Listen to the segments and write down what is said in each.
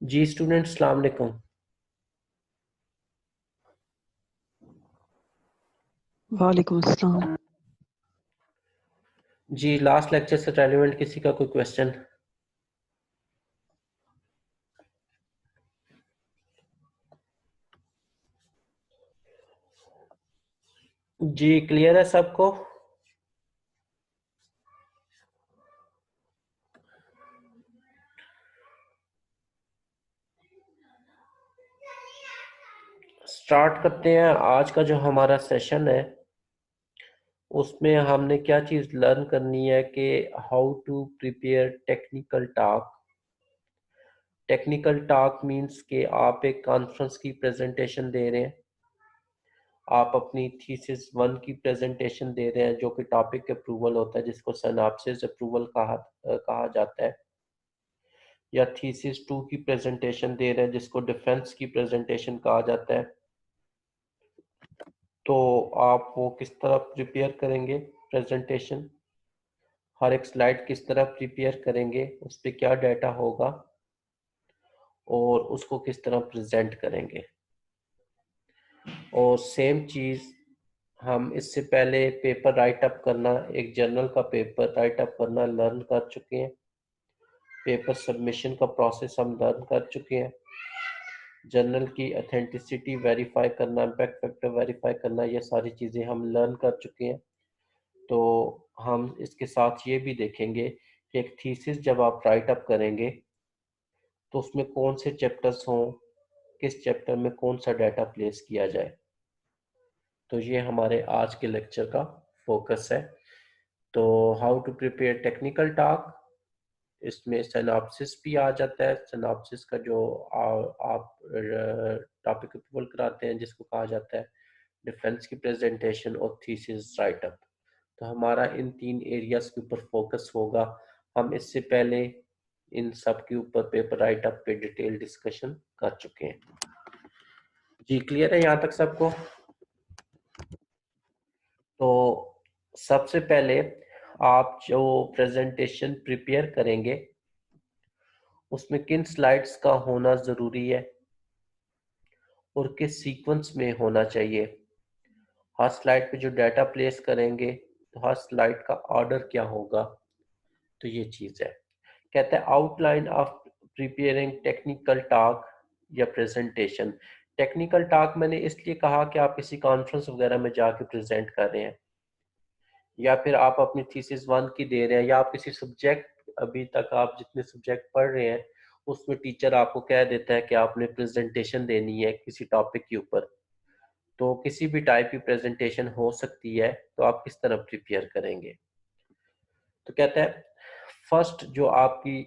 जी student अस्सलाम वालेकुम। वालेकुम अस्सलाम। जी लास्ट लेक्चर से रेलिवेंट किसी का कोई क्वेश्चन? जी क्लियर है सबको? स्टार्ट करते हैं। आज का जो हमारा सेशन है उसमें हमने क्या चीज़ लर्न करनी है कि how to prepare technical talk. Technical talk means कि आप एक कॉन्फ्रेंस की प्रेजेंटेशन दे रहे हैं, आप अपनी थीसिस 1 की प्रेजेंटेशन दे रहे हैं जो कि टॉपिक अप्रूवल होता है, जिसको सिनॉप्सिस अप्रूवल कहा जाता है, या थीसिस 2 की प्रेजेंटेशन दे रहे हैं जिसको डिफेंस की प्रेजेंटेशन कहा जाता है। तो आप वो किस तरह प्रिपेयर करेंगे प्रेजेंटेशन, हर एक स्लाइड किस तरह प्रिपेयर करेंगे, उस पर क्या डाटा होगा और उसको किस तरह प्रेजेंट करेंगे। और सेम चीज़ हम इससे पहले पेपर राइट अप करना, एक जर्नल का पेपर राइट अप करना लर्न कर चुके हैं। पेपर सबमिशन का प्रोसेस हम लर्न कर चुके हैं। जर्नल की अथेंटिसिटी वेरीफाई करना, इम्पैक्ट फैक्टर वेरीफाई करना, ये सारी चीज़ें हम लर्न कर चुके हैं। तो हम इसके साथ ये भी देखेंगे कि एक थीसिस जब आप राइट अप करेंगे तो उसमें कौन से चैप्टर्स हों, किस चैप्टर में कौन सा डाटा प्लेस किया जाए। तो ये हमारे आज के लेक्चर का फोकस है। तो how to prepare technical talk, इसमें सिनॉप्सिस भी आ जाता है। सिनॉप्सिस का जो आप टॉपिक अप्रूवल कराते हैं जिसको कहा जाता है डिफेंस की प्रेजेंटेशन और थीसिस राइट अप। तो हमारा इन 3 एरियाज के ऊपर फोकस होगा। हम इससे पहले इन सब के ऊपर पेपर राइट अप पे डिटेल डिस्कशन कर चुके हैं। जी क्लियर है यहाँ तक सबको? तो सबसे पहले आप जो प्रेजेंटेशन प्रिपेयर करेंगे उसमें किन स्लाइड्स का होना ज़रूरी है और किस सीक्वेंस में होना चाहिए। हर स्लाइड पे जो डाटा प्लेस करेंगे तो हर स्लाइड का ऑर्डर क्या होगा। तो ये चीज़ है। कहता है outline of preparing technical talk या प्रेजेंटेशन। टेक्निकल टॉक मैंने इसलिए कहा कि आप किसी कॉन्फ्रेंस वगैरह में जाके प्रेजेंट कर रहे हैं, या फिर आप अपनी थीसिस 1 की दे रहे हैं, या आप किसी सब्जेक्ट, अभी तक आप जितने सब्जेक्ट पढ़ रहे हैं उसमें टीचर आपको कह देता है कि आपने प्रेजेंटेशन देनी है किसी टॉपिक के ऊपर। तो किसी भी टाइप की प्रेजेंटेशन हो सकती है, तो आप किस तरह प्रिपेयर करेंगे। तो कहता है फर्स्ट जो आपकी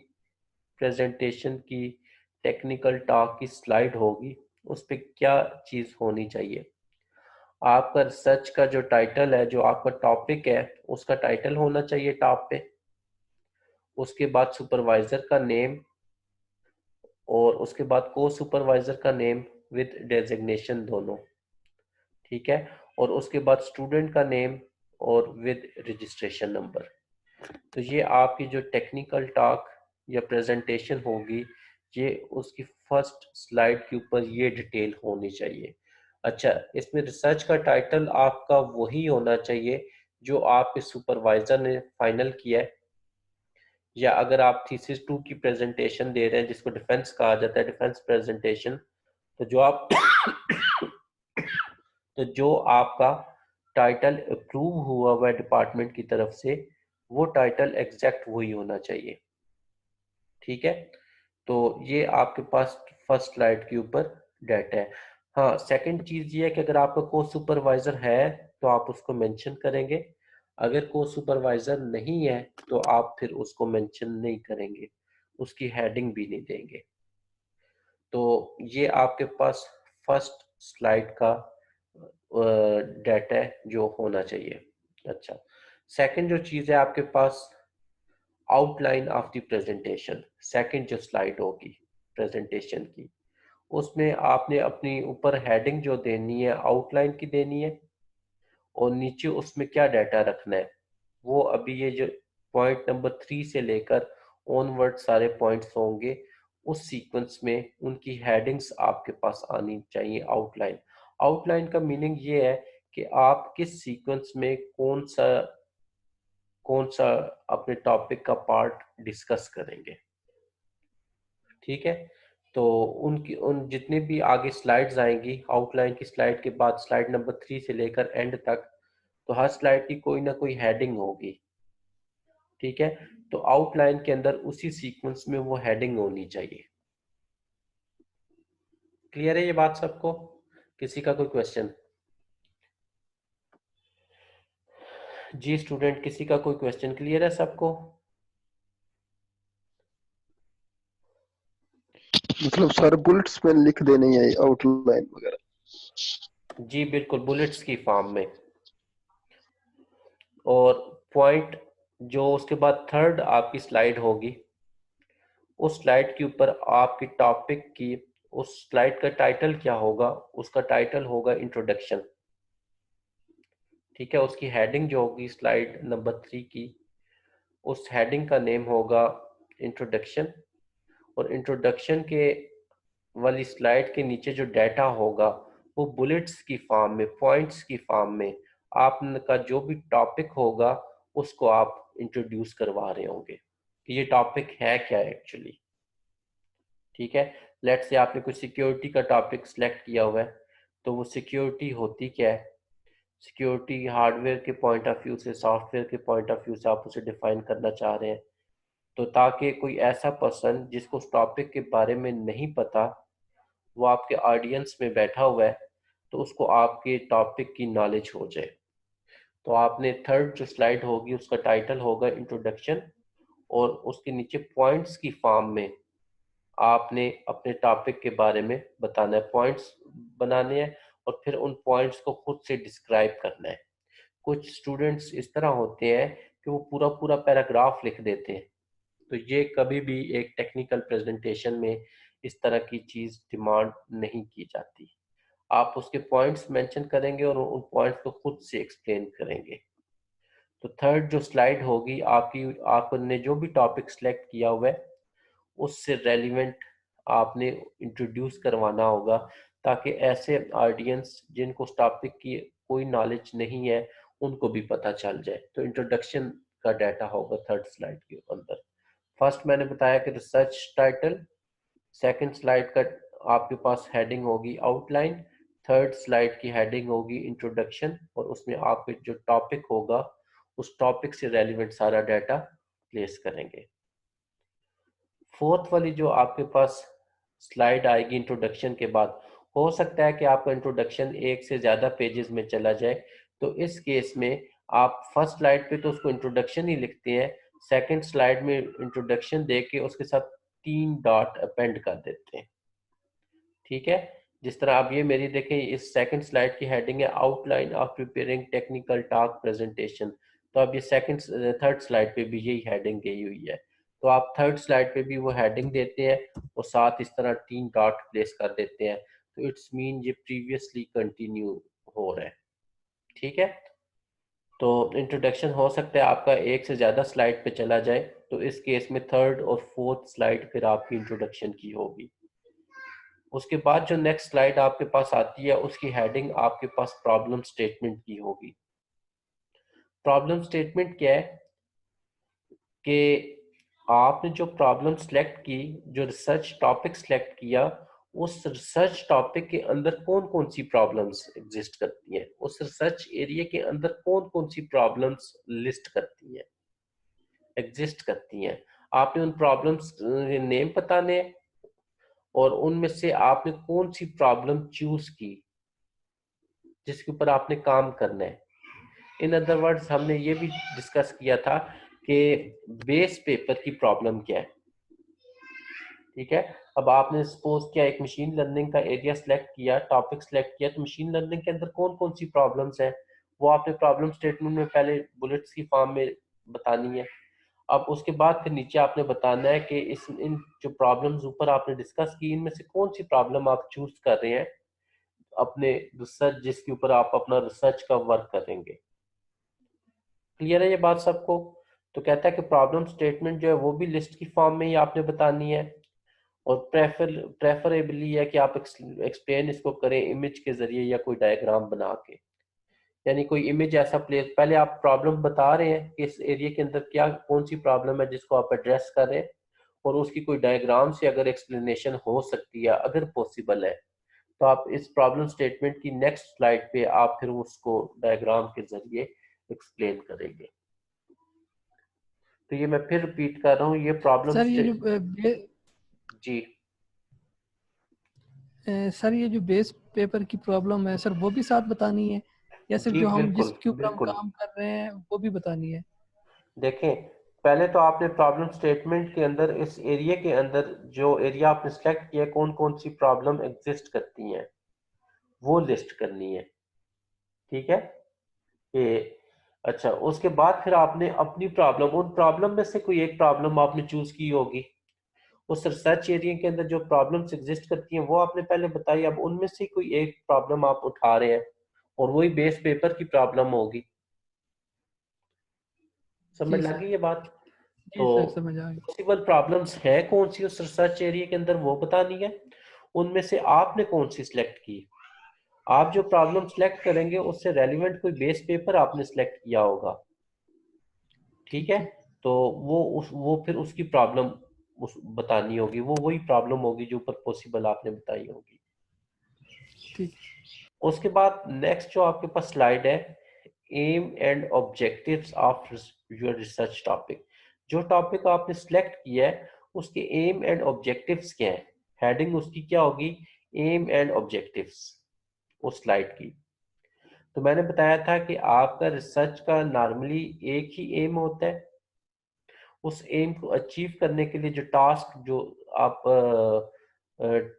प्रेजेंटेशन की टेक्निकल टॉक की स्लाइड होगी उस पर क्या चीज़ होनी चाहिए। आपका रिसर्च का जो टाइटल है, जो आपका टॉपिक है, उसका टाइटल होना चाहिए टॉप पे। उसके बाद सुपरवाइजर का नेम, और उसके बाद को सुपरवाइजर का नेम विद डेजिग्नेशन दोनों, ठीक है। और उसके बाद स्टूडेंट का नेम और विद रजिस्ट्रेशन नंबर। तो ये आपकी जो टेक्निकल टॉक या प्रेजेंटेशन होगी, ये उसकी फर्स्ट स्लाइड के ऊपर ये डिटेल होनी चाहिए। अच्छा, इसमें रिसर्च का टाइटल आपका वही होना चाहिए जो आपके सुपरवाइजर ने फाइनल किया है, या अगर आप थीसिस 2 की प्रेजेंटेशन दे रहे हैं जिसको डिफेंस कहा जाता है, डिफेंस प्रेजेंटेशन, तो जो आप तो जो आपका टाइटल अप्रूव हुआ हुआ है डिपार्टमेंट की तरफ से, वो टाइटल एग्जैक्ट वही होना चाहिए, ठीक है। तो ये आपके पास फर्स्ट स्लाइड के ऊपर डाटा है। हाँ, सेकंड चीज ये है कि अगर आपका को सुपरवाइजर है तो आप उसको मेंशन करेंगे, अगर को सुपरवाइजर नहीं है तो आप फिर उसको मेंशन नहीं करेंगे, उसकी हेडिंग भी नहीं देंगे। तो ये आपके पास फर्स्ट स्लाइड का डाटा है जो होना चाहिए। अच्छा, सेकंड जो चीज़ है आपके पास outline of the presentation. Second जो स्लाइड होगी प्रेजेंटेशन की, उसमें आपने अपनी ऊपर हेडिंग जो देनी है आउटलाइन की देनी है, और नीचे उसमें क्या डाटा रखना है वो अभी ये जो पॉइंट नंबर 3 से लेकर ऑनवर्ड सारे पॉइंट्स होंगे, उस सीक्वेंस में उनकी हेडिंग्स आपके पास आनी चाहिए। आउटलाइन, आउटलाइन का मीनिंग ये है कि आप किस सीक्वेंस में कौन सा अपने टॉपिक का पार्ट डिस्कस करेंगे। ठीक है, तो उन जितने भी आगे स्लाइड्स आएंगी, आउटलाइन की स्लाइड के बाद स्लाइड नंबर 3 से लेकर एंड तक, तो हर स्लाइड की कोई ना कोई हेडिंग होगी। ठीक है, तो आउटलाइन के अंदर उसी सीक्वेंस में वो हेडिंग होनी चाहिए। क्लियर है ये बात सबको? किसी का कोई क्वेश्चन? जी स्टूडेंट, किसी का कोई क्वेश्चन? क्लियर है सबको? मतलब सर बुलेट्स में लिख देनी है आउटलाइन वगैरह? जी बिल्कुल, बुलेट्स की फॉर्म में। और पॉइंट जो उसके बाद थर्ड आपकी स्लाइड होगी, उस स्लाइड के ऊपर आपकी टॉपिक की, उस स्लाइड का टाइटल क्या होगा? उसका टाइटल होगा इंट्रोडक्शन। ठीक है, उसकी हेडिंग जो होगी स्लाइड नंबर 3 की, उस हेडिंग का नेम होगा इंट्रोडक्शन। और इंट्रोडक्शन के वाली स्लाइड के नीचे जो डाटा होगा वो बुलेट्स की फॉर्म में, पॉइंट्स की फॉर्म में आपका जो भी टॉपिक होगा उसको आप इंट्रोड्यूस करवा रहे होंगे कि ये टॉपिक है क्या एक्चुअली। ठीक है, लेट्स से आपने कुछ सिक्योरिटी का टॉपिक सिलेक्ट किया हुआ है, तो वो सिक्योरिटी होती क्या है, सिक्योरिटी हार्डवेयर के पॉइंट ऑफ व्यू से, सॉफ्टवेयर के पॉइंट ऑफ व्यू से आप उसे डिफाइन करना चाह रहे हैं। तो ताकि कोई ऐसा पर्सन जिसको उस टॉपिक के बारे में नहीं पता, वो आपके ऑडियंस में बैठा हुआ है, तो उसको आपके टॉपिक की नॉलेज हो जाए। तो आपने थर्ड जो स्लाइड होगी उसका टाइटल होगा इंट्रोडक्शन, और उसके नीचे पॉइंट्स की फॉर्म में आपने अपने टॉपिक के बारे में बताना है, पॉइंट्स बनाने हैं, और फिर उन पॉइंट्स को खुद से डिस्क्राइब करना है। कुछ स्टूडेंट्स इस तरह होते हैं कि वो पूरा पूरा पैराग्राफ लिख देते हैं, तो ये कभी भी एक टेक्निकल प्रेजेंटेशन में इस तरह की चीज डिमांड नहीं की जाती। आप उसके पॉइंट्स मेंशन करेंगे और उन पॉइंट्स को खुद से एक्सप्लेन करेंगे। तो थर्ड जो स्लाइड होगी आपकी, आपने जो भी टॉपिक सिलेक्ट किया हुआ है उससे रेलिवेंट आपने इंट्रोड्यूस करवाना होगा, ताकि ऐसे ऑडियंस जिनको उस टॉपिक की कोई नॉलेज नहीं है उनको भी पता चल जाए। तो इंट्रोडक्शन का डाटा होगा थर्ड स्लाइड के अंदर। फर्स्ट मैंने बताया कि रिसर्च टाइटल, सेकंड स्लाइड का आपके पास हेडिंग होगी आउटलाइन, थर्ड स्लाइड की हेडिंग होगी इंट्रोडक्शन, और उसमें आपके जो टॉपिक होगा उस टॉपिक से रेलिवेंट सारा डाटा प्लेस करेंगे। फोर्थ वाली जो आपके पास स्लाइड आएगी इंट्रोडक्शन के बाद, हो सकता है कि आपका इंट्रोडक्शन एक से ज्यादा पेजेस में चला जाए, तो इस केस में आप फर्स्ट स्लाइड पे तो उसको इंट्रोडक्शन ही लिखते हैं, सेकंड स्लाइड में इंट्रोडक्शन देके उसके साथ 3 डॉट अपेंड कर देते हैं। ठीक है, जिस तरह आप ये मेरी देखें, इस सेकंड स्लाइड की हेडिंग है outline of preparing technical talk presentation, तो अब ये सेकंड थर्ड स्लाइड पे भी यही हेडिंग गई हुई है, तो आप थर्ड स्लाइड पे भी वो हेडिंग देते हैं और साथ इस तरह 3 डॉट प्लेस कर देते हैं, तो इट्स मीन ये प्रीवियसली कंटिन्यू हो रहा है। ठीक है, तो इंट्रोडक्शन हो सकता है आपका एक से ज्यादा स्लाइड पे चला जाए, तो इस केस में थर्ड और फोर्थ स्लाइड फिर आपकी इंट्रोडक्शन की होगी। उसके बाद जो नेक्स्ट स्लाइड आपके पास आती है उसकी हेडिंग आपके पास प्रॉब्लम स्टेटमेंट की होगी। प्रॉब्लम स्टेटमेंट क्या है कि आपने जो प्रॉब्लम सेलेक्ट की, जो रिसर्च टॉपिक सेलेक्ट किया, उस रिसर्च टॉपिक के अंदर कौन कौन सी प्रॉब्लम्स एग्जिस्ट करती हैं, उस रिसर्च एरिया के अंदर कौन कौन सी प्रॉब्लम्स लिस्ट करती हैं, एग्जिस्ट करती हैं। आपने उन प्रॉब्लम्स नेम बताने हैं और उनमें से आपने कौन सी प्रॉब्लम चूज की जिसके ऊपर आपने काम करना है। इन अदर वर्ड्स हमने ये भी डिस्कस किया था कि बेस पेपर की प्रॉब्लम क्या है। ठीक है, अब आपने सपोज किया एक मशीन लर्निंग का एरिया सिलेक्ट किया, टॉपिक सिलेक्ट किया, तो मशीन लर्निंग के अंदर कौन कौन सी प्रॉब्लम्स हैं वो आपने प्रॉब्लम स्टेटमेंट में पहले बुलेट्स की फॉर्म में बतानी है। अब उसके बाद फिर नीचे आपने बताना है कि इन जो प्रॉब्लम्स ऊपर आपने डिस्कस की, इनमें से कौन सी प्रॉब्लम आप चूज कर रहे हैं अपने रिसर्च, जिसके ऊपर आप अपना रिसर्च का वर्क करेंगे। क्लियर है ये बात सबको? तो कहता है कि प्रॉब्लम स्टेटमेंट जो है वो भी लिस्ट की फॉर्म में ही आपने बतानी है, और प्रेफरेबली है कि आप एक्सप्लेन इसको करें इमेज के जरिए या कोई डायग्राम बना के, यानी कोई इमेज ऐसा प्लेस, पहले आप प्रॉब्लम बता रहे हैं कि इस एरिया के अंदर क्या कौन सी प्रॉब्लम है जिसको आप एड्रेस कर रहे हैं, और उसकी कोई डायग्राम से अगर एक्सप्लेनेशन हो सकती है अगर पॉसिबल है, तो आप इस प्रॉब्लम स्टेटमेंट की नेक्स्ट स्लाइड पे आप फिर उसको डायग्राम के जरिए एक्सप्लेन करेंगे। तो ये मैं फिर रिपीट कर रहा हूँ, ये प्रॉब्लम सर ये जो जी सर ये जो बेस पेपर की प्रॉब्लम है सर वो भी साथ बतानी है, या सिर्फ जी जो हम बिल्कुल जिसके ऊपर हम बिल्कुल। काम कर रहे हैं वो भी बतानी है? देखें, पहले तो आपने प्रॉब्लम स्टेटमेंट के अंदर इस एरिया के अंदर जो एरिया आपने सेलेक्ट किया कौन कौन सी प्रॉब्लम एग्जिस्ट करती हैं वो लिस्ट करनी है, ठीक है ये। अच्छा, उसके बाद फिर आपने अपनी प्रॉब्लम, उन प्रॉब्लम में से कोई एक प्रॉब्लम आपने चूज की होगी, उस रिसर्च एरिया के अंदर जो प्रॉब्लम्स एग्जिस्ट करती हैं वो आपने पहले बताई, अब उनमें से कोई एक प्रॉब्लम आप उठा रहे हैं और वही बेस पेपर की प्रॉब्लम होगी। समझ जी सर, लगी ये बात? जी तो सर समझ आ गई। पॉसिबल प्रॉब्लम्स है कौन सी उस रिसर्च एरिया के अंदर वो बतानी है, उनमें से आपने कौन सी सिलेक्ट की। आप जो प्रॉब्लम सिलेक्ट करेंगे उससे रेलिवेंट कोई बेस पेपर आपने सिलेक्ट किया होगा, ठीक है। ठीक तो वो फिर उसकी प्रॉब्लम उस बतानी होगी, वो वही प्रॉब्लम होगी जो ऊपर पॉसिबल आपने बताई होगी। ठीक। उसके बाद नेक्स्ट जो आपके पास स्लाइड है, aim and objectives of your research topic. जो टॉपिक आपने सिलेक्ट किया है उसके एम एंड ऑब्जेक्टिव्स क्या है, हेडिंग उसकी क्या होगी, एम एंड ऑब्जेक्टिव्स उस स्लाइड की। तो मैंने बताया था कि आपका रिसर्च का नॉर्मली एक ही एम होता है, उस एम को अचीव करने के लिए जो टास्क जो आप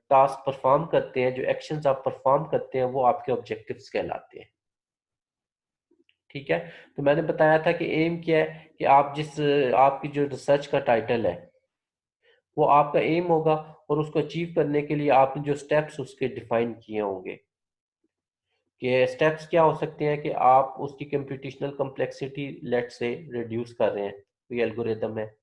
टास्क परफॉर्म करते हैं, जो एक्शंस आप परफॉर्म करते हैं वो आपके ऑब्जेक्टिव्स कहलाते हैं, ठीक है। तो मैंने बताया था कि एम क्या है कि आप जिस आपकी जो रिसर्च का टाइटल है वो आपका एम होगा, और उसको अचीव करने के लिए आपने जो स्टेप्स उसके डिफाइन किए होंगे, कि स्टेप्स क्या हो सकते हैं कि आप उसकी कंप्यूटेशनल कम्प्लेक्सिटी लेट से रिड्यूस कर रहे हैं, कोई एल्गोरिथम है,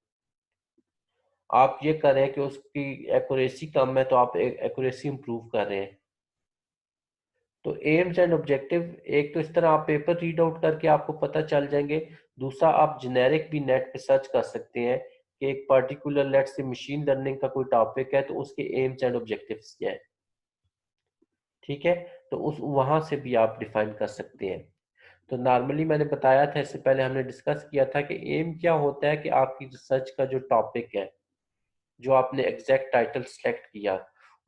आप ये कर रहे हैं कि उसकी एक्यूरेसी कम है तो आप एक्यूरेसी इंप्रूव कर रहे हैं। तो एम्स एंड ऑब्जेक्टिव, एक तो इस तरह आप पेपर रीड आउट करके आपको पता चल जाएंगे, दूसरा आप जेनेरिक भी नेट पे सर्च कर सकते हैं कि एक पर्टिकुलर लेट से मशीन लर्निंग का कोई टॉपिक है तो उसके एम्स एंड ऑब्जेक्टिव्स क्या है, ठीक है। तो उस वहां से भी आप डिफाइन कर सकते हैं। तो नॉर्मली मैंने बताया था, इससे पहले हमने डिस्कस किया था कि एम क्या होता है कि आपकी रिसर्च का जो टॉपिक है, जो आपने एग्जैक्ट टाइटल सेलेक्ट किया,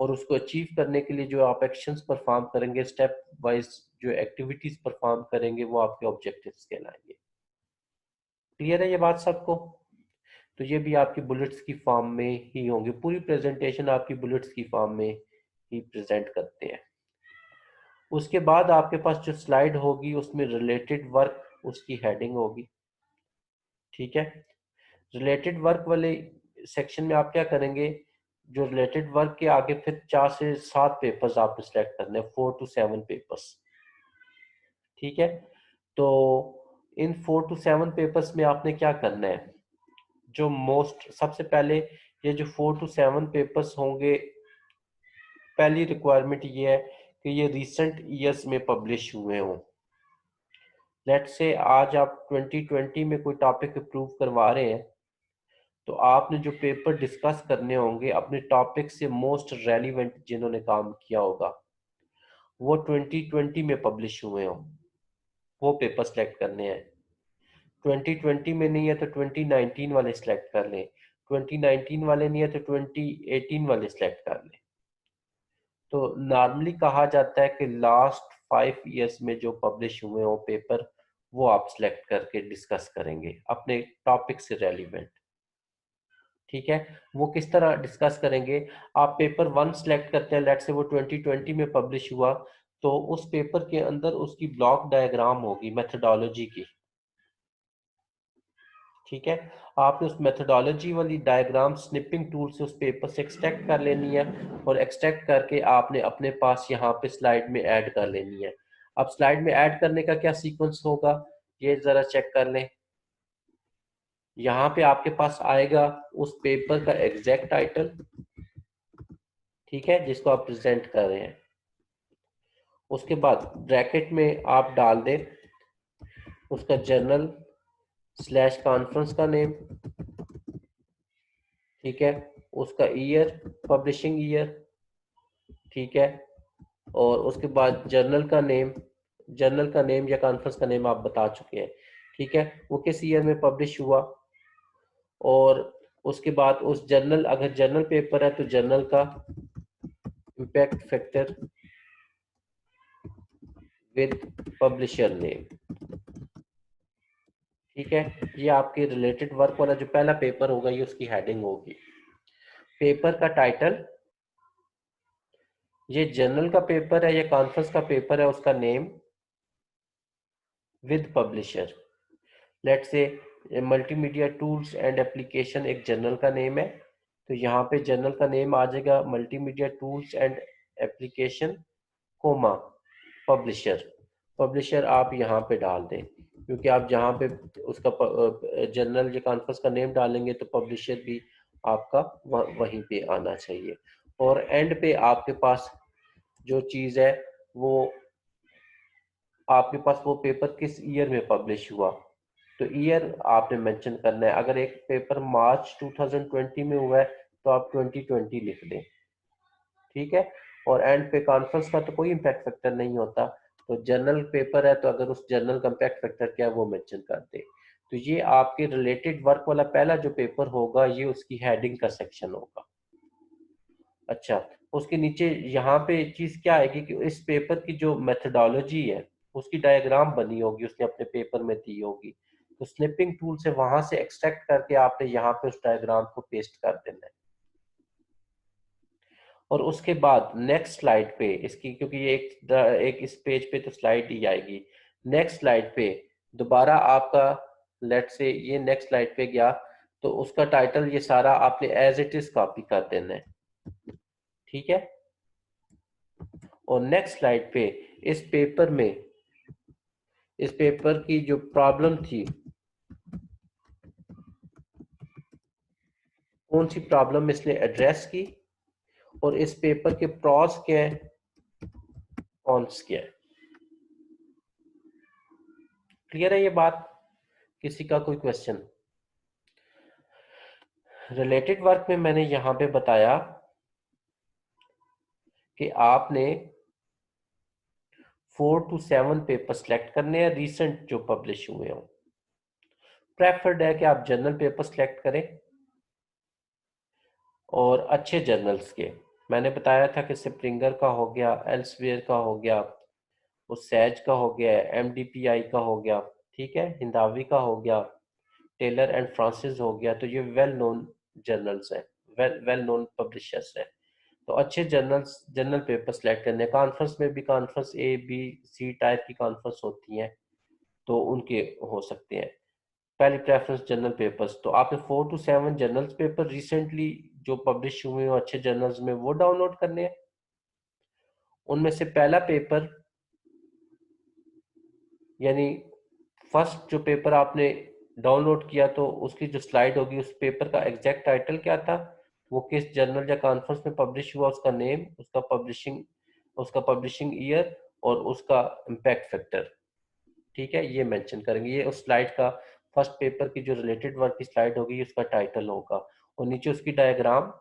और उसको अचीव करने के लिए जो आप एक्शंस परफॉर्म करेंगे, स्टेप वाइज जो एक्टिविटीज परफॉर्म करेंगे वो आपके ऑब्जेक्टिव्स कहलाएंगे। क्लियर है ये बात सबको? तो ये भी आपकी बुलेट्स की फॉर्म में ही होंगे, पूरी प्रेजेंटेशन आपकी बुलेट्स की फॉर्म में ही प्रेजेंट करते हैं। उसके बाद आपके पास जो स्लाइड होगी उसमें रिलेटेड वर्क उसकी हेडिंग होगी, ठीक है। रिलेटेड वर्क वाले सेक्शन में आप क्या करेंगे, जो रिलेटेड वर्क के आगे फिर 4 से 7 पेपर्स आपने सेलेक्ट करने हैं, 4 to 7 पेपर्स, ठीक है। तो इन 4 to 7 पेपर्स में आपने क्या करना है, जो मोस्ट सबसे पहले ये जो 4 to 7 पेपर्स होंगे, पहली रिक्वायरमेंट ये है कि ये रिसेंट ईयर्स में पब्लिश हुए हों। लेट से आज आप 2020 में कोई टॉपिक अप्रूव करवा रहे हैं, तो आपने जो पेपर डिस्कस करने होंगे अपने टॉपिक से मोस्ट रेलिवेंट जिन्होंने काम किया होगा वो 2020 में पब्लिश हुए हों, वो पेपर सेलेक्ट करने हैं। 2020 में नहीं है तो 2019 वाले सिलेक्ट कर लें, 2019 वाले नहीं है तो 2018 वाले सिलेक्ट कर लें। तो नॉर्मली कहा जाता है कि लास्ट 5 ईयर्स में जो पब्लिश हुए हो पेपर वो आप सिलेक्ट करके डिस्कस करेंगे अपने टॉपिक से रेलिवेंट, ठीक है। वो किस तरह डिस्कस करेंगे, आप पेपर 1 सिलेक्ट करते हैं, लेट से वो 2020 में पब्लिश हुआ, तो उस पेपर के अंदर उसकी ब्लॉक डायग्राम होगी मेथोडोलॉजी की, ठीक है। आपने उस मेथोडोलॉजी वाली डायग्राम स्निपिंग टूल से उस पेपर से एक्सट्रैक्ट कर लेनी है, और एक्सट्रैक्ट करके आपने अपने पास यहाँ पे स्लाइड में ऐड कर लेनी है। अब स्लाइड में ऐड करने का क्या सीक्वेंस होगा ये जरा चेक कर लें। यहाँ पे आपके पास आएगा उस पेपर का एग्जैक्ट टाइटल, ठीक है, जिसको आप प्रेजेंट कर रहे हैं। उसके बाद ब्रैकेट में आप डाल दें उसका जर्नल स्लैश कॉन्फ्रेंस का नेम, ठीक है, उसका ईयर, पब्लिशिंग ईयर, ठीक है, और उसके बाद जर्नल का नेम या कॉन्फ्रेंस का नेम आप बता चुके हैं, ठीक है, वो किस ईयर में पब्लिश हुआ, और उसके बाद उस जर्नल, अगर जर्नल पेपर है तो जर्नल का impact factor with publisher name, ठीक है। ये आपके रिलेटेड वर्क वाला जो पहला पेपर होगा ये उसकी हेडिंग होगी। पेपर का टाइटल, ये जर्नल का पेपर है या कॉन्फ्रेंस का पेपर है, उसका name with publisher. Let's say multimedia tools and application एक जर्नल का नेम है, तो यहाँ पे जर्नल का नेम आ जाएगा multimedia tools and application comma publisher. Publisher आप यहाँ पे डाल दें, क्योंकि आप जहाँ पे उसका जर्नल या कॉन्फ्रेंस का नेम डालेंगे तो पब्लिशर भी आपका वहीं पे आना चाहिए। और एंड पे आपके पास जो चीज़ है वो आपके पास वो पेपर किस ईयर में पब्लिश हुआ, तो ईयर आपने मेंशन करना है। अगर एक पेपर मार्च 2020 में हुआ है तो आप 2020 लिख दें, ठीक है। और एंड पे कॉन्फ्रेंस का तो कोई इम्पैक्ट फैक्टर नहीं होता, तो जर्नल पेपर है तो अगर उस जर्नल का इम्पैक्ट फैक्टर क्या है वो मेंशन कर दे। तो ये आपके रिलेटेड वर्क वाला पहला जो पेपर होगा ये उसकी हेडिंग का सेक्शन होगा। अच्छा, उसके नीचे यहाँ पे चीज क्या आएगी कि इस पेपर की जो मेथोडोलॉजी है उसकी डायग्राम बनी होगी, उसने अपने पेपर में दी होगी, तो स्निपिंग टूल से वहां से एक्सट्रैक्ट करके आपने यहाँ पे उस डायग्राम को पेस्ट कर देना है। और उसके बाद नेक्स्ट स्लाइड पे इसकी, क्योंकि ये एक इस पेज पे तो स्लाइड ही आएगी, नेक्स्ट स्लाइड पे दोबारा आपका, लेट से ये नेक्स्ट स्लाइड पे गया तो उसका टाइटल ये सारा आपने एज इट इज कॉपी कर देना है, ठीक है। और नेक्स्ट स्लाइड पे इस पेपर में, इस पेपर की जो प्रॉब्लम थी, कौन सी प्रॉब्लम इसने एड्रेस की, और इस पेपर के प्रॉस क्या है, कॉन्स क्या है। क्लियर है ये बात? किसी का कोई क्वेश्चन? रिलेटेड वर्क में मैंने यहां पे बताया कि आपने 4 to 7 पेपर सिलेक्ट करने हैं रीसेंट जो पब्लिश हुए हों। प्रेफर्ड है कि आप जर्नल पेपर सिलेक्ट करें और अच्छे जर्नल्स के। मैंने बताया था कि स्प्रिंगर का हो गया, एल्सवेयर का हो गया, उस सैज का हो गया, एमडीपीआई का हो गया, ठीक है, हिंदावी का हो गया, टेलर एंड फ्रांसिस हो गया, तो ये वेल नोन जर्नल्स हैं, वेल नोन पब्लिशर्स हैं। तो अच्छे जर्नल पेपर सेलेक्ट करने, कॉन्फ्रेंस में भी conference A B C type की कॉन्फ्रेंस होती हैं तो उनके हो सकते हैं। पहली प्रेफरेंस जर्नल पेपर्स, तो आपने 4 to 7 जर्नल्स पेपर रिसेंटली जो पब्लिश हुए हो अच्छे जर्नल्स में वो डाउनलोड करने हैं। उनमें से पहला पेपर यानी फर्स्ट जो पेपर आपने डाउनलोड किया तो उसकी जो स्लाइड होगी उस पेपर का एग्जैक्ट टाइटल क्या था, वो किस जर्नल या कॉन्फ्रेंस में पब्लिश हुआ, उसका नेम, उसका पब्लिशिंग ईयर और उसका इम्पैक्ट फैक्टर, ठीक है, ये मेंशन करेंगे। ये उस स्लाइड का फर्स्ट पेपर की जो रिलेटेड वर्क की स्लाइड होगी उसका टाइटल होगा, और नीचे उसकी डायग्राम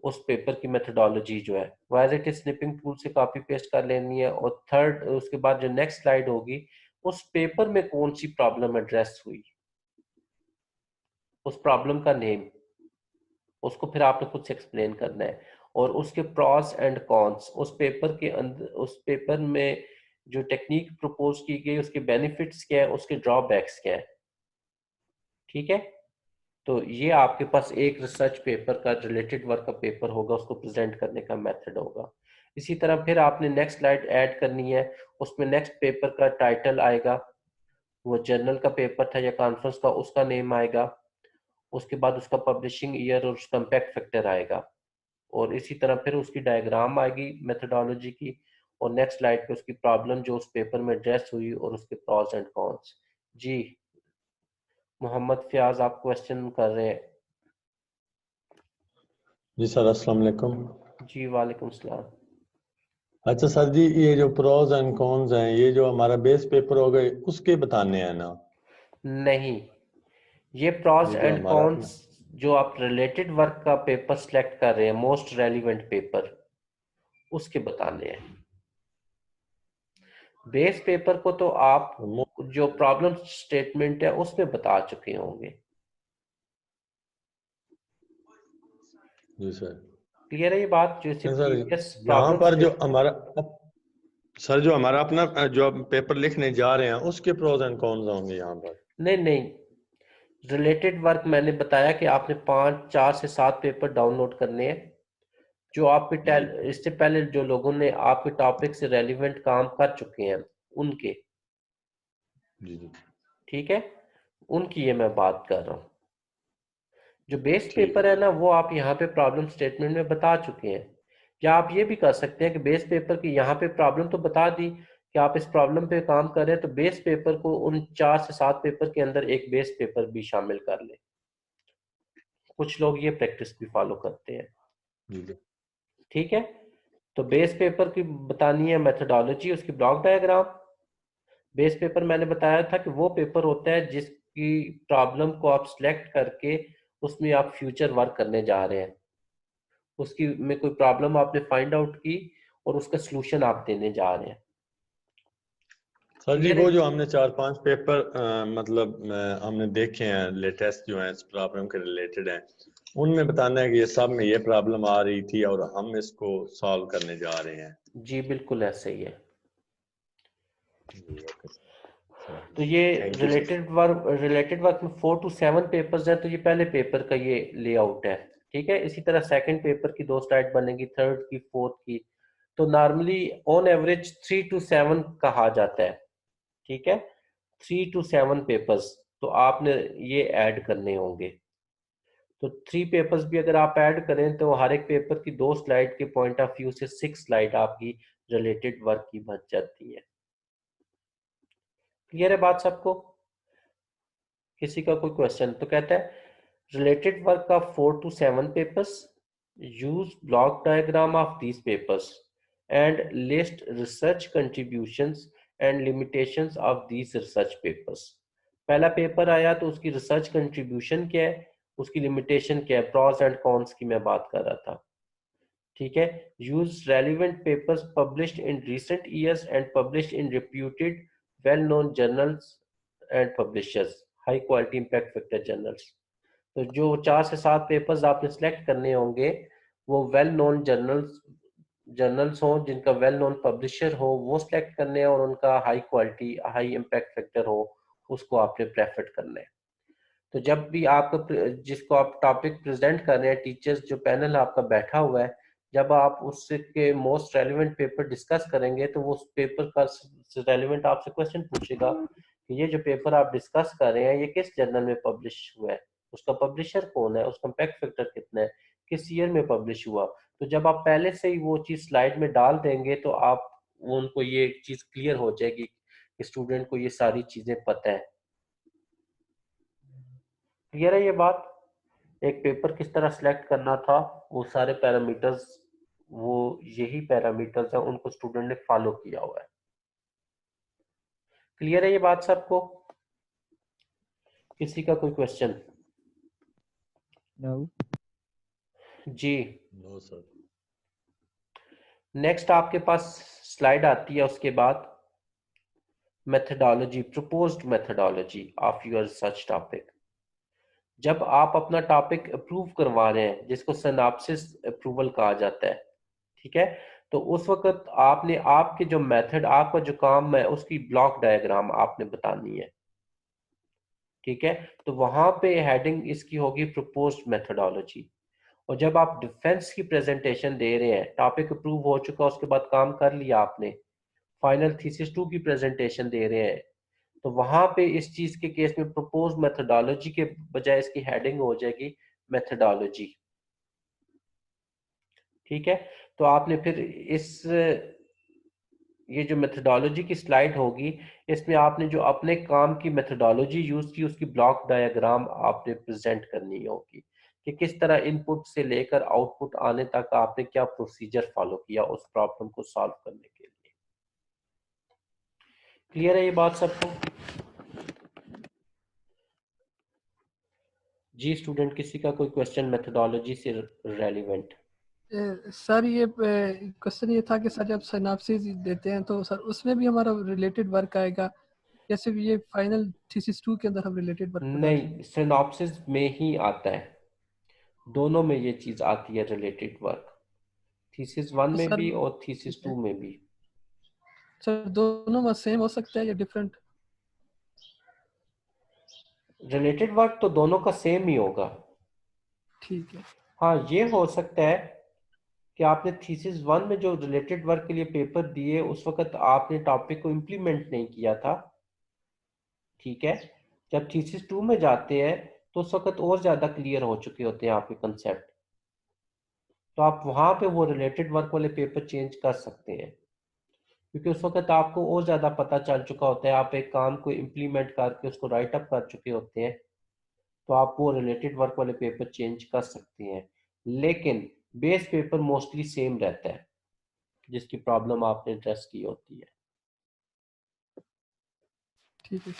उस पेपर की मेथोडोलॉजी जो है वो as it is snipping tool से कॉपी पेस्ट कर लेनी है। और थर्ड, उसके बाद जो नेक्स्ट स्लाइड होगी उस पेपर में कौन सी प्रॉब्लम एड्रेस हुई, उस प्रॉब्लम का नेम, उसको फिर आपने खुद से एक्सप्लेन करना है, और उसके प्रॉस एंड कॉन्स, उस पेपर के अंदर, उस पेपर में जो टेक्निक प्रपोज की गई उसके बेनिफिट्स क्या है, उसके ड्रॉबैक्स क्या है, ठीक है। तो ये आपके पास एक रिसर्च पेपर का रिलेटेड वर्क का पेपर होगा, उसको प्रेजेंट करने का मेथड होगा। इसी तरह फिर आपने नेक्स्ट स्लाइड ऐड करनी है, उसमें नेक्स्ट पेपर का टाइटल आएगा, वो जर्नल का पेपर था या कॉन्फ्रेंस का, उसका नेम आएगा, उसके बाद उसका पब्लिशिंग ईयर और उसका इम्पैक्ट फैक्टर आएगा, और इसी तरह फिर उसकी डायग्राम आएगी मेथोडोलॉजी की, और नेक्स्ट स्लाइड पे उसकी प्रॉब्लम जो उस पेपर में एड्रेस हुई और उसके प्रॉस एंड कॉन्स। जी मोहम्मद फयाज, आप क्वेश्चन कर रहे हैं? जी सर, अस्सलाम वालेकुम। जी वालेकुम सलाम। अच्छा सर जी, ये जो प्रोज एंड कॉन्स हैं, ये जो हमारा बेस पेपर हो गए उसके बताने हैं ना? नहीं, ये प्रॉस ये जो एंड हमारा अपना, कॉन्स जो आप रिलेटेड वर्क का पेपर सिलेक्ट कर रहे हैं, मोस्ट रेलिवेंट पेपर, उसके बताने हैं। बेस पेपर को तो आप जो प्रॉब्लम स्टेटमेंट है उसमें बता चुके होंगे। जी सर। क्लियर है ये बात? जो नहीं सर, प्रीवियस यहाँ प्रॉब्लम पर जो हमारा सर जो हमारा अपना जो हम पेपर लिखने जा रहे हैं उसके प्रोज एंड कॉन्स होंगे यहाँ पर? नहीं नहीं, रिलेटेड वर्क मैंने बताया कि आपने 4 से 7 पेपर डाउनलोड करने हैं जो आपके इससे पहले जो लोगों ने आपके टॉपिक से रेलिवेंट काम कर चुके हैं उनके। जी जी ठीक है, उनकी ये मैं बात कर रहा हूँ। जो बेस ठीक पेपर है ना, वो आप यहाँ पे प्रॉब्लम स्टेटमेंट में बता चुके हैं। या आप ये भी कर सकते हैं कि बेस पेपर की यहाँ पे प्रॉब्लम तो बता दी कि आप इस प्रॉब्लम पे काम कर रहे हैं, तो बेस पेपर को उन 4 से 7 पेपर के अंदर एक बेस पेपर भी शामिल कर ले। कुछ लोग ये प्रैक्टिस भी फॉलो करते हैं। जी जी। ठीक है, तो बेस पेपर की बतानी है मेथोडोलॉजी, उसकी ब्लॉक डायग्राम। बेस पेपर मैंने बताया था कि वो पेपर होता है जिसकी प्रॉब्लम को आप सिलेक्ट करके उसमें आप फ्यूचर वर्क करने जा रहे हैं। उसकी में कोई प्रॉब्लम आपने फाइंड आउट की और उसका सलूशन आप देने जा रहे हैं। सर जी, क्लियर वो है? जो हमने 4-5 पेपर मतलब हमने देखे हैं लेटेस्ट जो हैं इस प्रॉब्लम के रिलेटेड हैं, उनमें बताना है कि ये सब में ये प्रॉब्लम आ रही थी और हम इसको सॉल्व करने जा रहे हैं। जी बिल्कुल ऐसे ही है। जी, ओके सर। तो ये thank you sir. Related work में 4 to 7 पेपर्स हैं, तो ये पहले पेपर का ये लेआउट है। ठीक है, इसी तरह सेकंड पेपर की 2 स्लाइड बनेगी, थर्ड की, फोर्थ की। तो नॉर्मली ऑन एवरेज 3 to 7 कहा जाता है। ठीक है, 3 to 7 पेपर्स तो आपने ये ऐड करने होंगे। तो 3 पेपर्स भी अगर आप ऐड करें तो हर एक पेपर की 2 स्लाइड के पॉइंट ऑफ व्यू से 6 स्लाइड आपकी रिलेटेड वर्क की बच जाती है। क्लियर है बात सबको? किसी का कोई क्वेश्चन? तो कहता है रिलेटेड वर्क का 4 to 7 papers, U's block diagram of these papers and list research contributions and limitations of these research papers. पहला पेपर आया तो उसकी रिसर्च कंट्रीब्यूशन क्या है, उसकी लिमिटेशन क्या है, प्रॉस एंड कॉन्स की मैं बात कर रहा था। ठीक है, use relevant papers published in recent years and published in reputed well known journals and publishers, high quality impact factor journals. तो जो 4 से 7 पेपर्स आपने सेलेक्ट करने होंगे वो वेल नोन जर्नल्स हो, जिनका वेल नोन पब्लिशर हो, वो सिलेक्ट करने हैं, और उनका high quality high impact factor हो, उसको आपने प्रेफर करना है। तो जब भी आप जिसको आप टॉपिक प्रेजेंट कर रहे हैं, टीचर्स जो पैनल आपका बैठा हुआ है, जब आप उसके मोस्ट रेलिवेंट पेपर डिस्कस करेंगे तो वो उस पेपर का रेलिवेंट आपसे क्वेश्चन पूछेगा कि ये जो पेपर आप डिस्कस कर रहे हैं ये किस जर्नल में पब्लिश हुआ है, उसका पब्लिशर कौन है, उसका इम्पैक्ट फैक्टर कितना है, किस ईयर में पब्लिश हुआ। तो जब आप पहले से ही वो चीज स्लाइड में डाल देंगे तो आप उनको ये चीज क्लियर हो जाएगी कि स्टूडेंट को ये सारी चीजें पता है। क्लियर है ये बात? एक पेपर किस तरह सिलेक्ट करना था, वो सारे पैरामीटर्स, वो यही पैरामीटर्स हैं, उनको स्टूडेंट ने फॉलो किया हुआ है। क्लियर है ये बात सबको? किसी का कोई क्वेश्चन? नो। जी, नो सर। नेक्स्ट आपके पास स्लाइड आती है उसके बाद methodology, proposed methodology of your research topic. जब आप अपना टॉपिक अप्रूव करवा रहे हैं, जिसको सिनॉप्सिस अप्रूवल कहा जाता है, ठीक है, तो उस वक्त आपने आपके जो मेथड, आपका जो काम है, उसकी ब्लॉक डायग्राम आपने बतानी है। ठीक है, तो वहां पे हेडिंग इसकी होगी प्रपोज्ड मेथडोलॉजी। और जब आप डिफेंस की प्रेजेंटेशन दे रहे हैं, टॉपिक अप्रूव हो चुका, उसके बाद काम कर लिया आपने, फाइनल थीसिस 2 की प्रेजेंटेशन दे रहे हैं, तो वहां पे इस चीज के केस में प्रपोज मेथडोलॉजी के बजाय इसकी हेडिंग हो जाएगी मेथडोलॉजी। ठीक है, तो आपने फिर ये जो मेथडोलॉजी की स्लाइड होगी, इसमें आपने जो अपने काम की मेथडोलॉजी यूज की उसकी ब्लॉक डायग्राम आपने प्रेजेंट करनी होगी कि किस तरह इनपुट से लेकर आउटपुट आने तक आपने क्या प्रोसीजर फॉलो किया उस प्रॉब्लम को सॉल्व करने के लिए। क्लियर है ये बात सबको? जी स्टूडेंट, किसी का कोई क्वेश्चन मेथोडोलॉजी से रेलिवेंट? सर ये क्वेश्चन ये था कि सर जब सिनॉप्सिस देते हैं तो सर उसमें भी हमारा रिलेटेड वर्क आएगा, जैसे भी ये फाइनल थीसिस 2 के अंदर हम रिलेटेड वर्क बता रहे हैं? नहीं, सिनॉप्सिस में ही आता है, दोनों में ये चीज आती है रिलेटेड वर्क, थीसिस 1 तो में सर भी और थीसिस ठीक है 2 में भी। सर, दोनों में सेम हो सकता है या डिफरेंट? रिलेटेड वर्क तो दोनों का सेम ही होगा। ठीक है। हाँ, ये हो सकता है कि आपने थीसिस 1 में जो रिलेटेड वर्क के लिए पेपर दिए उस वक्त आपने टॉपिक को इम्प्लीमेंट नहीं किया था, ठीक है। जब थीसिस 2 में जाते हैं तो उस वक्त और ज्यादा क्लियर हो चुके होते हैं आपके कंसेप्ट, तो आप वहां पे वो रिलेटेड वर्क वाले पेपर चेंज कर सकते हैं, क्योंकि उस वक्त आपको और ज्यादा पता चल चुका होता है, आप एक काम को इम्प्लीमेंट करके उसको राइट अप कर चुके होते हैं, तो आप वो रिलेटेड वर्क वाले पेपर चेंज कर सकते हैं। लेकिन बेस पेपर मोस्टली सेम रहता है जिसकी प्रॉब्लम आपने एड्रेस की होती है। ठीक है।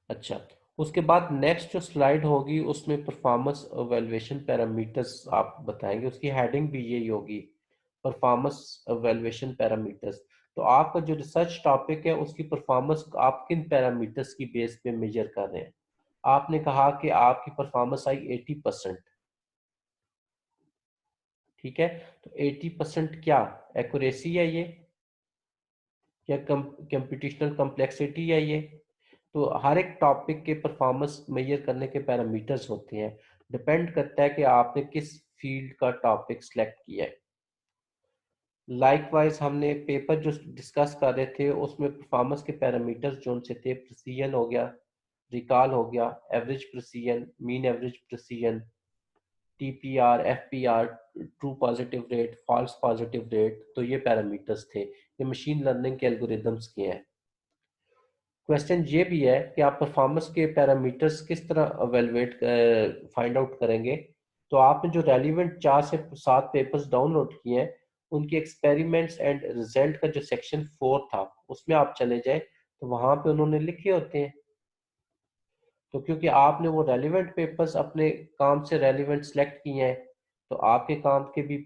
अच्छा, उसके बाद नेक्स्ट जो स्लाइड होगी उसमें परफॉर्मेंस एवेल्युएशन पैरामीटर्स आप बताएंगे, उसकी हेडिंग भी यही होगी, परफॉर्मेंस एवेल्युएशन पैरामीटर्स। तो आपका जो रिसर्च टॉपिक है उसकी परफॉर्मेंस आप किन पैरामीटर्स की बेस पे मेजर कर रहे हैं? आपने कहा कि आपकी परफॉर्मेंस आई 80%, ठीक है। तो 80% क्या एक्यूरेसी है ये, या कंप्यूटेशनल कम्प्लेक्सिटी है ये? तो हर एक टॉपिक के परफॉर्मेंस मेजर करने के पैरामीटर्स होते हैं, डिपेंड करता है कि आपने किस फील्ड का टॉपिक सिलेक्ट किया है। लाइकवाइज हमने पेपर जो डिस्कस कर रहे थे उसमें परफॉर्मेंस के पैरामीटर्स जो उनसे थे, प्रिसीजन हो गया, रिकॉल हो गया, average precision, mean average precision, TPR, FPR, true positive rate, false positive rate, तो ये पैरामीटर्स थे। ये मशीन लर्निंग के एल्गोरिदम्स के हैं। क्वेश्चन ये भी है कि आप परफॉर्मेंस के पैरामीटर्स किस तरह एवेलुएट फाइंड आउट करेंगे? तो आपने जो रेलिवेंट 4 से 7 पेपर्स डाउनलोड किए हैं उनके एक्सपेरिमेंट्स एंड रिजल्ट का जो सेक्शन 4 था उसमें आप चले जाए, तो वहां पे उन्होंने लिखे होते हैं। तो क्योंकि आपने वो रेलिवेंट पेपर्स अपने काम से रेलिवेंट सेलेक्ट किए हैं, तो आपके काम के भी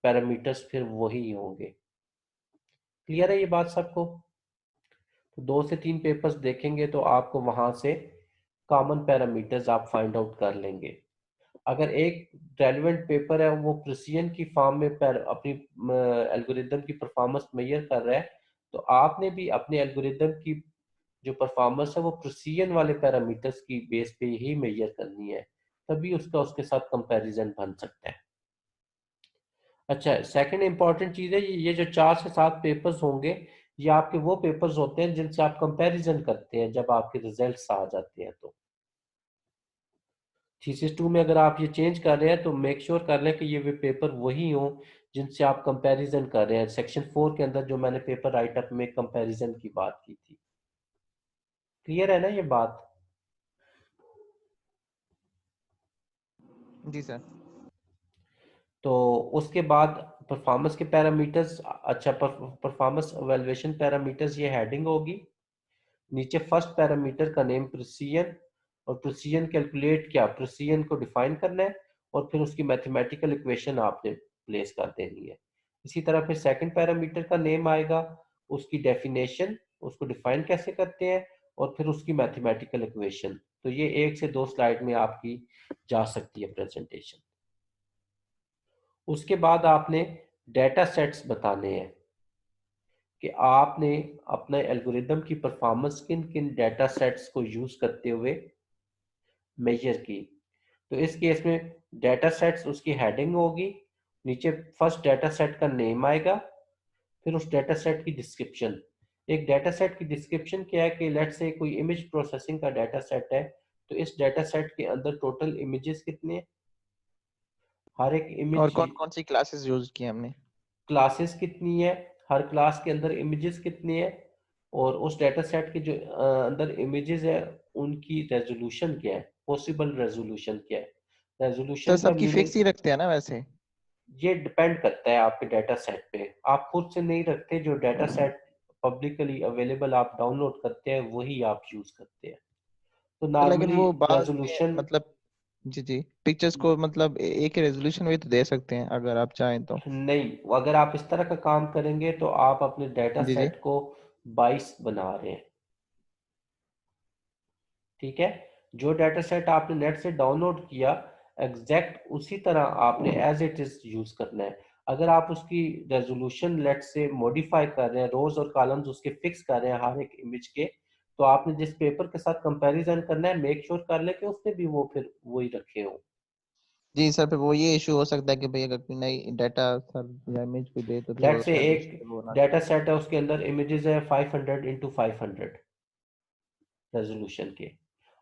पैरामीटर्स फिर वही होंगे। क्लियर है ये बात सबको? तो 2 से 3 पेपर्स देखेंगे तो आपको वहां से कॉमन पैरामीटर्स आप फाइंड आउट कर लेंगे। अगर एक रेलिवेंट पेपर है वो प्रिसिजन की फॉर्म में अपनी एल्गोरिदम की परफॉर्मेंस मेजर कर रहा है, तो आपने भी अपने एल्गोरिदम की जो परफॉर्मेंस है वो प्रिसिजन वाले पैरामीटर्स की बेस पे ही मेजर करनी है, तभी उसका उसके साथ कंपैरिजन बन सकता है। अच्छा, सेकंड इंपॉर्टेंट चीज है, ये जो 4 से 7 पेपर्स होंगे ये आपके वो पेपर्स होते हैं जिनसे आप कंपैरिजन करते हैं जब आपके रिजल्ट्स आ जाते हैं। तो थीसिस 2 में अगर आप ये चेंज कर रहे हैं तो मेक श्योर कर लें कि ये वे पेपर वही हों जिनसे आप कंपैरिजन कर रहे हैं। सेक्शन 4 के अंदर जो मैंने पेपर राइटअप में कंपैरिजन की बात की थी। क्लियर है ना ये बात? जी सर। तो उसके बाद परफॉर्मेंस के पैरामीटर्स, अच्छा परफॉर्मेंस एवेल्युएशन पैरामीटर्स ये हेडिंग होगी। नीचे फर्स्ट पैरामीटर का नेम प्रिसिजन, और प्रिसिजन कैलकुलेट क्या, प्रिसिजन को डिफाइन करना है और फिर उसकी मैथमेटिकल इक्वेशन आपने प्लेस कर देनी है। इसी तरह फिर सेकंड पैरामीटर का नेम आएगा, उसकी डेफिनेशन, उसको डिफाइन कैसे करते हैं, और फिर उसकी मैथमेटिकल इक्वेशन। तो ये 1 से 2 स्लाइड में आपकी जा सकती है प्रेजेंटेशन। उसके बाद आपने डेटा सेट्स बताने हैं कि आपने अपने एल्गोरिदम की परफॉर्मेंस किन किन डेटा सेट्स को यूज करते हुए मेजर की। तो इस केस में डेटा सेट्स उसकी हेडिंग होगी, नीचे फर्स्ट डेटा सेट का नेम आएगा, फिर उस डेटा सेट की डिस्क्रिप्शन। एक डेटा सेट की डिस्क्रिप्शन क्या है कि लेट्स से कोई इमेज प्रोसेसिंग का डेटा सेट है, तो इस डेटा सेट के अंदर टोटल इमेजेस कितने हैं, हर एक और इमेज कौन कौन सी क्लासेस यूज की हमने? क्लासेस कितनी है, हर क्लास के अंदर इमेजेस कितनी है, और उस डेटा सेट के जो अंदर इमेजेस है उनकी रेजोल्यूशन क्या है, पॉसिबल रेजोल्यूशन क्या है। सर रेजोल्यूशन का सबकी मीनिंग, फिक्स ही रखते हैं ना वैसे? ये डिपेंड करता है आपके डाटा सेट पे। आप खुद से नहीं रखते, जो डाटा सेट पब्लिकली अवेलेबल आप डाउनलोड करते हैं वही आप यूज करते हैं। तो तो लेकिन नॉर्मली वो बाद में रेजोल्यूशन, मतलब, जी जी, पिक्चर्स को मतलब एक रेजोल्यूशन में तो दे सकते हैं अगर आप चाहें तो। नहीं, अगर आप इस तरह का काम करेंगे तो आप अपने डाटा जी जी। सेट को 22 बना रहे हैं। ठीक है, जो डाटा सेट आपने नेट से डाउनलोड किया एग्जैक्ट उसी तरह आपने एज इट इज यूज करना है। अगर आप उसकी रेजोल्यूशन लेट से मॉडिफाई कर रहे हैं, रोज और कॉलम्स उसके फिक्स कर रहे हैं हर एक इमेज के, तो आपने जिस पेपर के साथ कंपैरिजन करना है मेक श्योर कर ले कि उसने भी वो फिर वही रखे हो। जी सर, फिर वो ये इशू हो सकता है कि भाई अगर कोई नई डाटा सर या इमेज कोई दे तो फिर लेट वो से सर एक उस पे वो ना डाटा सेट है, उसके अंदर इमेजेस है 500 इंटू 500 रेजोल्यूशन के,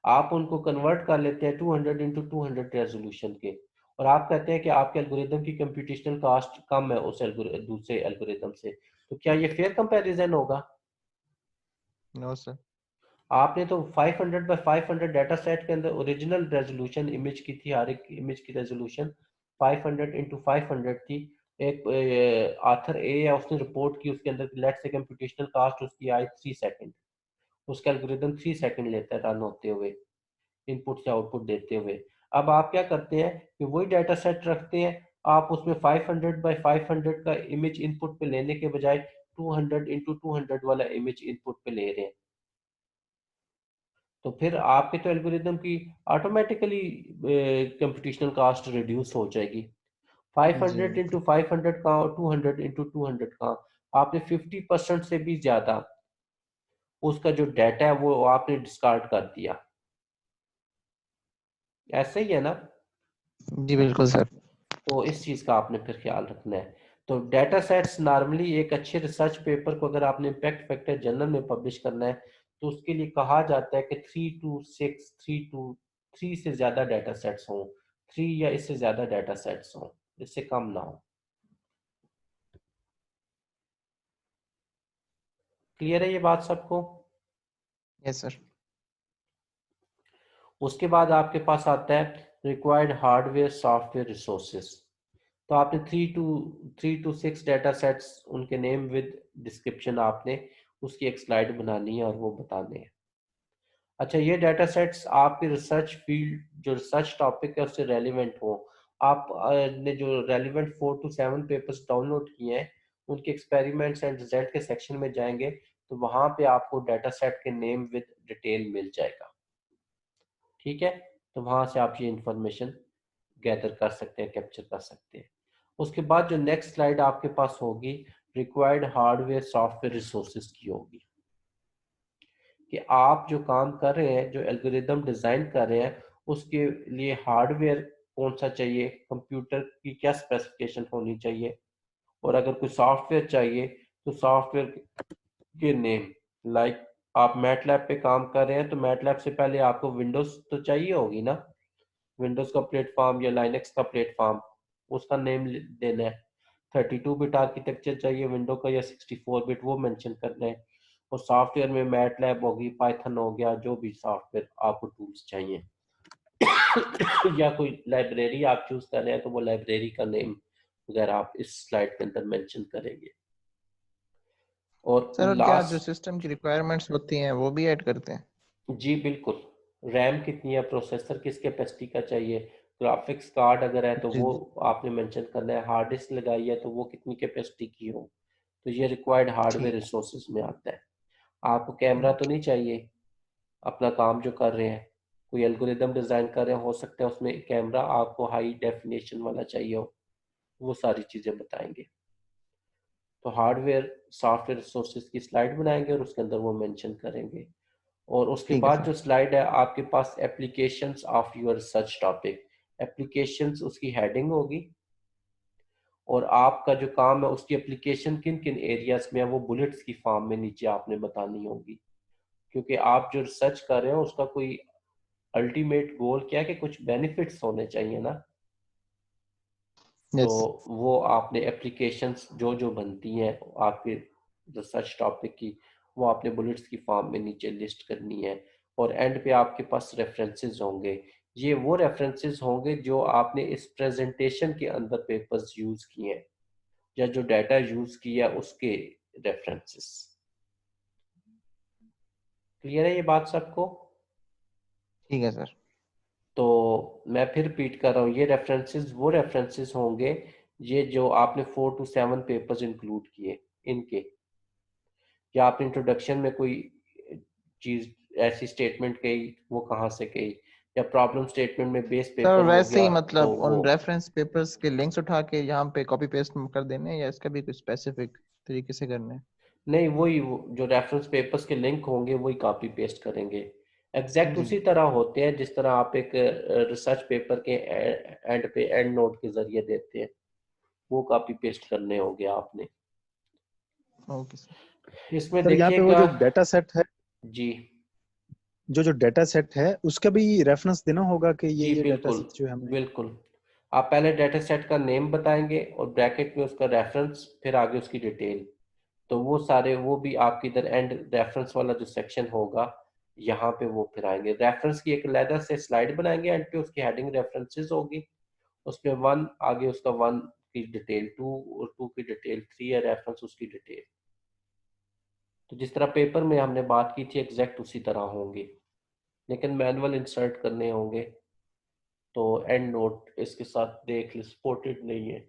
आप उनको कन्वर्ट कर लेते हैं 200 इंटू 200 रेजोल्यूशन के, और आप कहते हैं कि आपके एल्गोरिदम की कंप्यूटेशनल कास्ट कम है उस दूसरे एल्गोरिदम से, तो क्या ये फेयर कंपैरिजन होगा? No sir. आपने तो 500 बाय 500 डाटा सेट के अंदर ओरिजिनल रेजोल्यूशन इमेज की थी, हर एक इमेज की रेजोल्यूशन 500 इंटू 500 थी। एक आथर ए है, उसने रिपोर्ट की, उसके अंदर लेट से कंप्यूटेशनल कास्ट उसकी आई 3 सेकंड, उसका एल्गोरिदम 3 सेकंड लेता है रन होते हुए, इनपुट से आउटपुट देते हुए। अब आप क्या करते हैं कि वही डाटा सेट रखते हैं, आप उसमें 500 बाय 500 का इमेज इनपुट पे लेने के बजाय 200 इंटू 200 वाला इमेज इनपुट पे ले रहे हैं, तो फिर आपके तो एल्गोरिदम की ऑटोमेटिकली कंप्यूटेशनल कास्ट रिड्यूस हो जाएगी। जी 500 बिल्कुल। इंटू 500 का और 200 इंटू 200 का, आपने 50% से भी ज्यादा उसका जो डाटा है वो आपने डिस्कार्ड कर दिया। ऐसे ही है ना? जी बिल्कुल सर। तो इस चीज का आपने फिर ख्याल रखना है। तो डाटा सेट्स नॉर्मली एक अच्छे रिसर्च पेपर को अगर आपने इम्पैक्ट फैक्टर जर्नल में पब्लिश करना है तो उसके लिए कहा जाता है कि 3 से ज्यादा डाटा सेट्स हों, 3 या इससे ज्यादा डाटा सेट्स हों, इससे कम ना हो। क्लियर है ये बात सबको? Yes sir. उसके बाद आपके पास आता है रिक्वायर्ड हार्डवेयर सॉफ्टवेयर रिसोर्सेज। तो आपने 3 to 6 डाटा सेट्स, उनके नेम विद डिस्क्रिप्शन, आपने उसकी एक स्लाइड बनानी है और वो बताने हैं। अच्छा, ये डाटा सेट्स आपके रिसर्च फील्ड, जो रिसर्च टॉपिक है उससे रेलिवेंट हो। आप ने जो रेलिवेंट 4 to 7 पेपर्स डाउनलोड किए हैं उनके एक्सपेरिमेंट्स एंड रिजल्ट के सेक्शन में जाएंगे तो वहां पे आपको डाटा सेट के नेम विद डिटेल मिल जाएगा। ठीक है, तो वहां से आप ये इंफॉर्मेशन गैदर कर सकते हैं, कैप्चर कर सकते हैं। उसके बाद जो नेक्स्ट स्लाइड आपके पास होगी रिक्वायर्ड हार्डवेयर सॉफ्टवेयर रिसोर्सेज की होगी, कि आप जो काम कर रहे हैं, जो एल्गोरिदम डिजाइन कर रहे हैं, उसके लिए हार्डवेयर कौन सा चाहिए, कंप्यूटर की क्या स्पेसिफिकेशन होनी चाहिए, और अगर कोई सॉफ्टवेयर चाहिए तो सॉफ्टवेयर के नेम। लाइक आप मैटलैब पे काम कर रहे हैं तो मैटलैब से पहले आपको विंडोज तो चाहिए होगी ना, विंडोज का प्लेटफॉर्म या लाइनक्स का प्लेटफॉर्म, उसका नेम देना है। 32 बिट आर्किटेक्चर चाहिए विंडो का या 64 बिट, वो मेंशन करना है। और सॉफ्टवेयर में मैटलैब होगी, पाइथन हो गया, जो भी सॉफ्टवेयर आपको टूल्स चाहिए या कोई लाइब्रेरी आप चूज कर रहे हैं तो वो लाइब्रेरी का नेम वगैरह आप इस स्लाइड के अंदर मेंशन करेंगे। और सर और क्या जो लास्ट, सिस्टम की रिक्वायरमेंट्स होती हैं वो भी ऐड करते हैं? जी बिल्कुल, रैम कितनी है, प्रोसेसर किस कैपेसिटी का चाहिए, ग्राफिक्स कार्ड अगर है तो जी वो जी। आपने मेंशन करना है, हार्ड डिस्क लगाई है तो वो कितनी कैपेसिटी की हो, तो ये रिक्वायर्ड हार्डवेयर ठीक है। रिसोर्सेज में आता है। आपको कैमरा तो नहीं चाहिए, अपना काम जो कर रहे हैं, कोई एल्गोरिदम डिजाइन कर रहे हैं, हो सकता है उसमें कैमरा आपको हाई डेफिनेशन वाला चाहिए हो, वो सारी चीजें बताएंगे। तो हार्डवेयर सॉफ्टवेयर रिसोर्सेज की स्लाइड बनाएंगे और उसके अंदर वो मेंशन करेंगे। और उसके ठीक है बाद सर। जो स्लाइड है आपके पास applications of your research topic, applications उसकी हेडिंग होगी, और आपका जो काम है उसकी एप्लीकेशन किन किन एरियाज में है वो बुलेट्स की फॉर्म में नीचे आपने बतानी होगी, क्योंकि आप जो रिसर्च कर रहे हो उसका कोई अल्टीमेट गोल क्या है कि कुछ बेनिफिट्स होने चाहिए ना। तो यस। वो आपने एप्लीकेशंस जो जो बनती हैं आपके रिसर्च टॉपिक की, वो आपने बुलेट्स की फॉर्म में नीचे लिस्ट करनी है। और एंड पे आपके पास रेफरेंसेस होंगे, ये वो रेफरेंसेस होंगे जो आपने इस प्रेजेंटेशन के अंदर पेपर्स यूज किए हैं या जो डाटा यूज किया उसके रेफरेंसेस। क्लियर है ये बात सबको? ठीक है सर। तो मैं फिर रिपीट कर रहा हूँ, ये रेफरेंसेस वो रेफरेंसेस होंगे ये जो आपने 4 to 7 पेपर्स इंक्लूड किए इनके, या आपने इंट्रोडक्शन में कोई चीज ऐसी स्टेटमेंट कही वो कहाँ से कही, या प्रॉब्लम स्टेटमेंट में बेस सर पेपर हो वैसे ही गया तो मतलब वो। उन रेफरेंस पेपर्स के लिंक्स उठा के यहाँ पे कॉपी पेस्ट कर देने हैं या इसका भी कुछ स्पेसिफिक तरीके से करना है? नहीं, वही जो रेफरेंस पेपर्स के लिंक होंगे वही कॉपी पेस्ट करेंगे, एग्जैक्ट जी उसी तरह होते हैं जिस तरह आप एक रिसर्च पेपर के एंड पे एंड नोट के जरिए देते हैं, वो कॉपी पेस्ट करने होंगे आपने। Okay sir. इसमें सर यहाँ पे वो देखिएगा जो डेटा सेट है, जी जो डेटा सेट है उसका भी रेफरेंस देना होगा कि जी ये डेटा बिल्कुल सेट जो है हमने। बिल्कुल। आप पहले डाटा सेट का नेम बताएंगे और ब्रैकेट में उसका रेफरेंस, फिर आगे उसकी डिटेल, तो वो सारे वो भी आपकी इधर एंड रेफरेंस वाला जो सेक्शन होगा यहाँ पे वो फिर आएंगे। रेफरेंस की एक अलग से स्लाइड बनाएंगे, एंड पे उसकी हेडिंग रेफरेंसेस होगी, उसमें 1 आगे उसका 1 की डिटेल, 2 और 2 की डिटेल, 3 है रेफरेंस उसकी डिटेल। तो जिस तरह पेपर में हमने बात की थी एग्जैक्ट उसी तरह होंगे, लेकिन मैनुअल इंसर्ट करने होंगे तो एंड नोट इसके साथ देख ले सपोर्टेड नहीं है।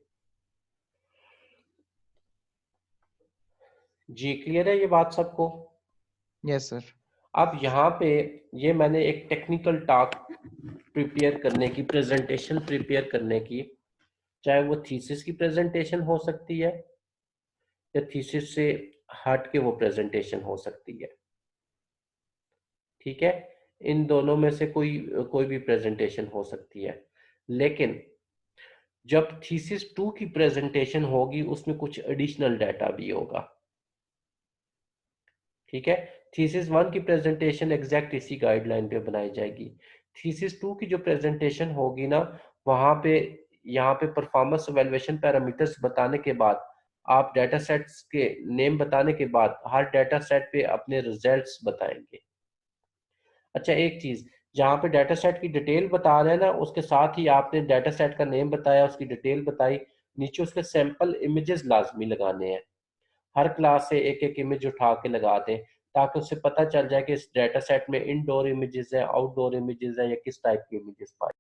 जी क्लियर है ये बात सबको? Yes sir. अब यहाँ पे ये मैंने एक टेक्निकल टॉक प्रिपेयर करने की, प्रेजेंटेशन प्रिपेयर करने की, चाहे वो थीसिस की प्रेजेंटेशन हो सकती है या थीसिस से हट के वो प्रेजेंटेशन हो सकती है, ठीक है, इन दोनों में से कोई भी प्रेजेंटेशन हो सकती है। लेकिन जब थीसिस 2 की प्रेजेंटेशन होगी उसमें कुछ एडिशनल डाटा भी होगा, ठीक है। थीसिस 1 की प्रेजेंटेशन एग्जैक्ट इसी गाइडलाइन पे बनाई जाएगी। थीसिस 2 की जो प्रेजेंटेशन होगी ना, वहां पे यहाँ पे परफॉर्मेंस एवेल्युएशन पैरामीटर्स बताने के बाद, आप डाटा सेट्स के नेम बताने के बाद हर डाटा सेट पे अपने रिजल्ट्स बताएंगे। अच्छा एक चीज, जहाँ पे डाटा सेट की डिटेल बता रहे हैं ना, उसके साथ ही आपने डाटा सेट का नेम बताया, उसकी डिटेल बताई, नीचे उसके सैंपल इमेजेस लाजमी लगाने हैं। हर क्लास से एक एक इमेज उठा के लगा दें, ताकि उससे पता चल जाए कि इस डाटा सेट में इनडोर इमेजेस हैं, आउटडोर इमेजेस हैं, या किस टाइप की इमेजेस पाई।